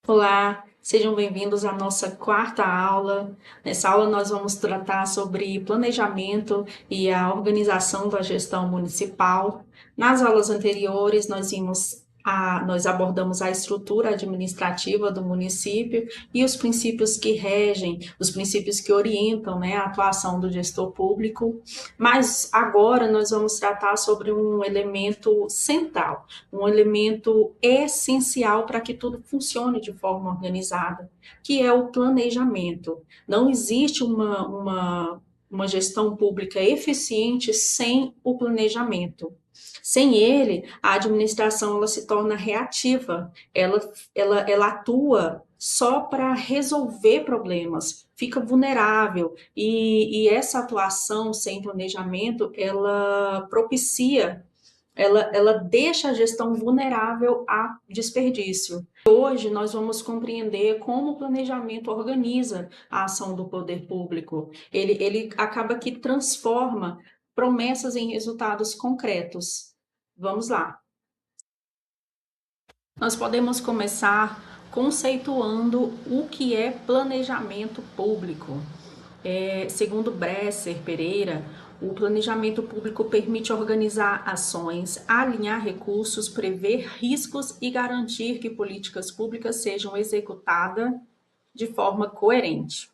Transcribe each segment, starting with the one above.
Olá, sejam bem-vindos à nossa quarta aula. Nessa aula, nós vamos tratar sobre planejamento e a organização da gestão municipal. Nas aulas anteriores, nós abordamos a estrutura administrativa do município e os princípios que regem, os princípios que orientam, né, a atuação do gestor público. Mas agora nós vamos tratar sobre um elemento central, um elemento essencial para que tudo funcione de forma organizada, que é o planejamento. Não existe uma gestão pública eficiente sem o planejamento. Sem ele, a administração ela se torna reativa, ela atua só para resolver problemas, fica vulnerável, e essa atuação sem planejamento, ela propicia ela deixa a gestão vulnerável a desperdício. Hoje nós vamos compreender como o planejamento organiza a ação do poder público. Ele acaba que transforma promessas em resultados concretos. Vamos lá. Nós podemos começar conceituando o que é planejamento público. Segundo Bresser Pereira, o planejamento público permite organizar ações, alinhar recursos, prever riscos e garantir que políticas públicas sejam executadas de forma coerente.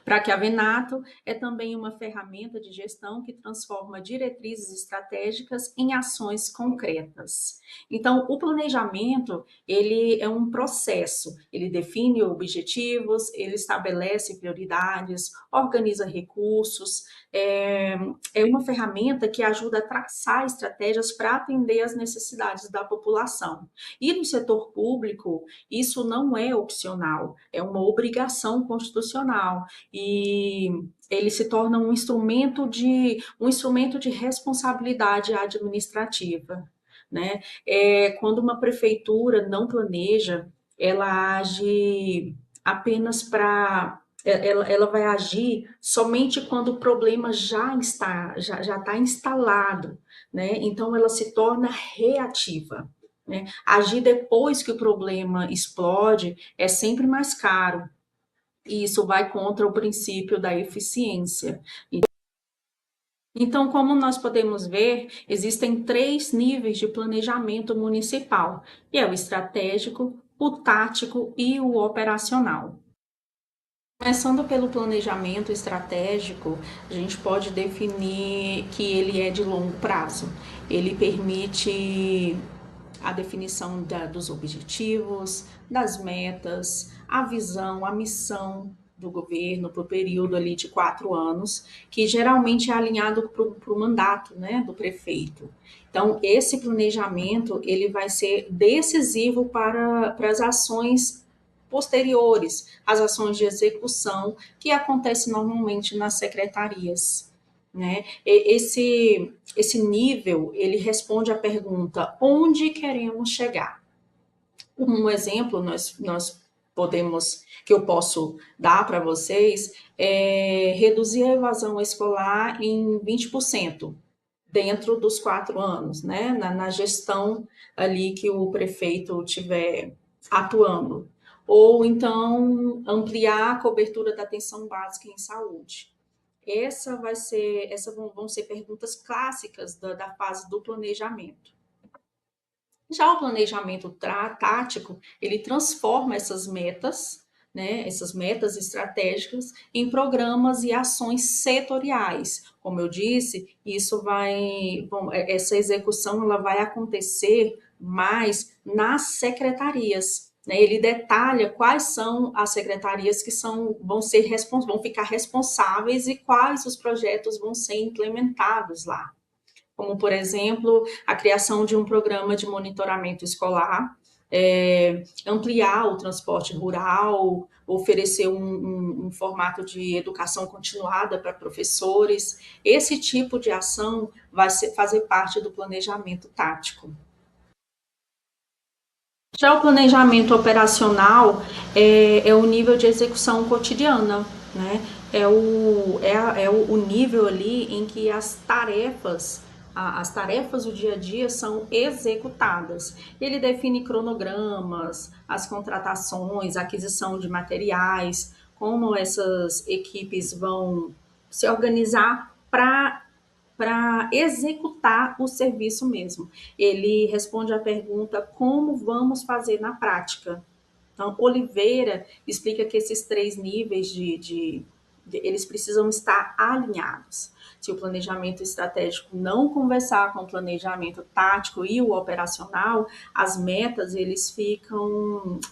Para Chiavenato, é também uma ferramenta de gestão que transforma diretrizes estratégicas em ações concretas. Então, o planejamento, ele é um processo, ele define objetivos, ele estabelece prioridades, organiza recursos, é uma ferramenta que ajuda a traçar estratégias para atender às necessidades da população. E no setor público, isso não é opcional, é uma obrigação constitucional e ele se torna um instrumento de responsabilidade administrativa, né? Quando uma prefeitura não planeja, ela age apenas para ela vai agir somente quando o problema já está instalado, né? Então ela se torna reativa. Né? Agir depois que o problema explode é sempre mais caro, e isso vai contra o princípio da eficiência. Então, como nós podemos ver, existem 3 níveis de planejamento municipal, que é o estratégico, o tático e o operacional. Começando pelo planejamento estratégico, a gente pode definir que ele é de longo prazo. Ele permite a definição dos objetivos, das metas, a visão, a missão do governo para o período ali de 4 anos, que geralmente é alinhado para o mandato, né, do prefeito. Então, esse planejamento ele vai ser decisivo para as ações posteriores, as ações de execução que acontecem normalmente nas secretarias. Né? Esse nível, ele responde à pergunta, onde queremos chegar? Um exemplo que eu posso dar para vocês é reduzir a evasão escolar em 20% dentro dos 4 anos, né? Na gestão ali que o prefeito tiver atuando. Ou então ampliar a cobertura da atenção básica em saúde. Essas vão ser perguntas clássicas da fase do planejamento. Já o planejamento tático, ele transforma essas metas, né, essas metas estratégicas, em programas e ações setoriais. Como eu disse, essa execução ela vai acontecer mais nas secretarias. Né? Ele detalha quais são as secretarias que vão ficar responsáveis e quais os projetos vão ser implementados lá, como, por exemplo, a criação de um programa de monitoramento escolar, ampliar o transporte rural, oferecer um formato de educação continuada para professores. Esse tipo de ação vai fazer parte do planejamento tático. Já o planejamento operacional é o nível de execução cotidiana, né? É o nível ali em que as tarefas as tarefas do dia a dia são executadas. Ele define cronogramas, as contratações, a aquisição de materiais, como essas equipes vão se organizar para executar o serviço mesmo. Ele responde à pergunta como vamos fazer na prática. Então, Oliveira explica que esses três níveis eles precisam estar alinhados. Se o planejamento estratégico não conversar com o planejamento tático e o operacional, as metas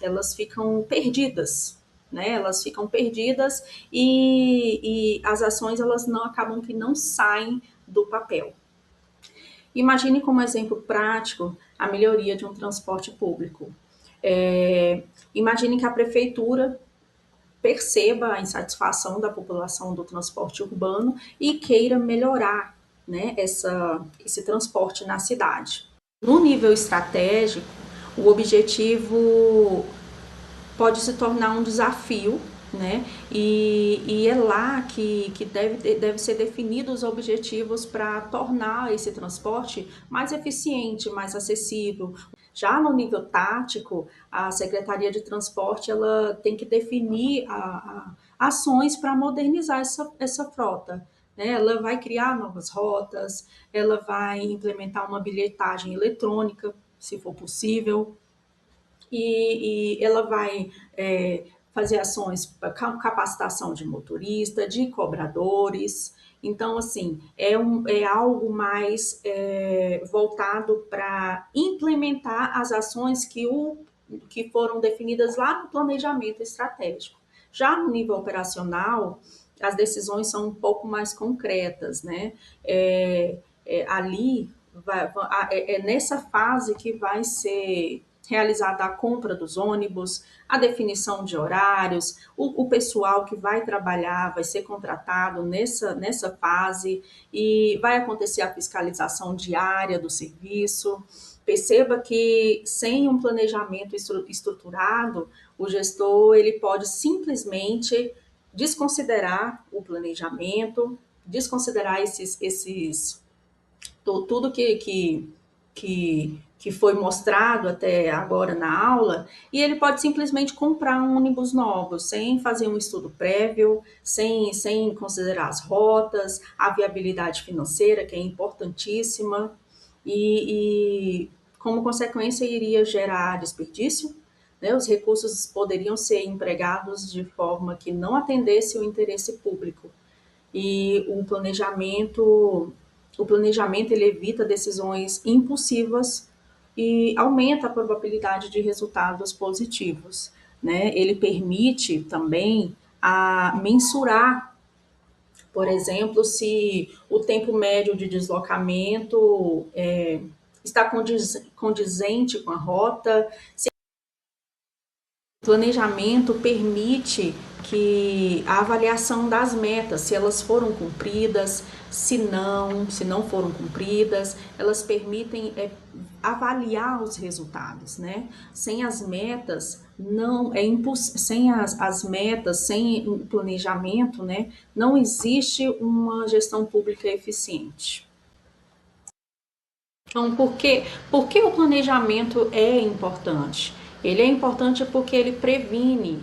elas ficam perdidas, né? Elas ficam perdidas e as ações elas não acabam que não saem do papel. Imagine como exemplo prático a melhoria de um transporte público. Imagine que a prefeitura perceba a insatisfação da população do transporte urbano e queira melhorar, né, esse transporte na cidade. No nível estratégico, o objetivo pode se tornar um desafio, né? E é lá que deve ser definidos os objetivos para tornar esse transporte mais eficiente, mais acessível. Já no nível tático, a Secretaria de Transporte ela tem que definir ações para modernizar essa frota. Né? Ela vai criar novas rotas, ela vai implementar uma bilhetagem eletrônica, se for possível, e ela vai fazer ações para capacitação de motorista, de cobradores. Então, assim, é algo mais voltado para implementar as ações que foram definidas lá no planejamento estratégico. Já no nível operacional, as decisões são um pouco mais concretas, né? Ali, é nessa fase que vai ser realizada a compra dos ônibus, a definição de horários, o pessoal que vai trabalhar vai ser contratado nessa fase e vai acontecer a fiscalização diária do serviço. Perceba que sem um planejamento estruturado, o gestor ele pode simplesmente desconsiderar o planejamento, desconsiderar tudo que foi mostrado até agora na aula, e ele pode simplesmente comprar um ônibus novo, sem fazer um estudo prévio, sem considerar as rotas, a viabilidade financeira, que é importantíssima, e como consequência iria gerar desperdício, né? Os recursos poderiam ser empregados de forma que não atendesse o interesse público. E o planejamento ele evita decisões impulsivas e aumenta a probabilidade de resultados positivos, né? Ele permite também mensurar, por exemplo, se o tempo médio de deslocamento está condizente com a rota. O planejamento permite que a avaliação das metas, se elas foram cumpridas, se não foram cumpridas, elas permitem avaliar os resultados, né? Sem as metas, sem as metas, sem o planejamento, né? Não existe uma gestão pública eficiente. Então, por que o planejamento é importante? Ele é importante porque ele previne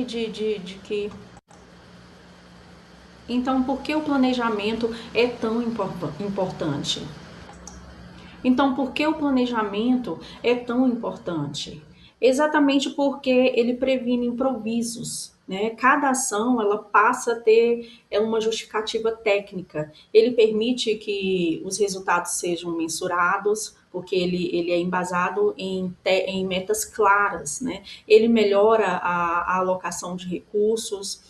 de que. Então, por que o planejamento é tão importante? Então, por que o planejamento é tão importante? Exatamente porque ele previne improvisos, né? Cada ação ela passa a ter uma justificativa técnica. Ele permite que os resultados sejam mensurados, porque ele é embasado em metas claras, né? Ele melhora a alocação de recursos,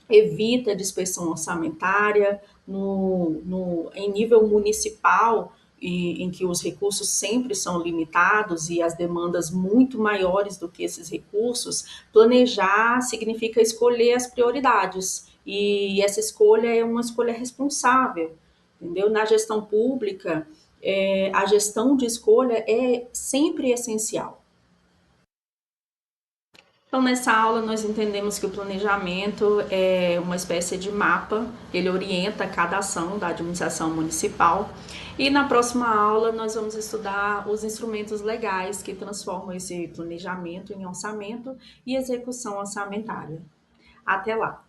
evita a dispersão orçamentária em nível municipal, em que os recursos sempre são limitados e as demandas muito maiores do que esses recursos. Planejar significa escolher as prioridades, e essa escolha é uma escolha responsável, entendeu? Na gestão pública, a gestão de escolha é sempre essencial. Então, nessa aula, nós entendemos que o planejamento é uma espécie de mapa, ele orienta cada ação da administração municipal. E na próxima aula, nós vamos estudar os instrumentos legais que transformam esse planejamento em orçamento e execução orçamentária. Até lá!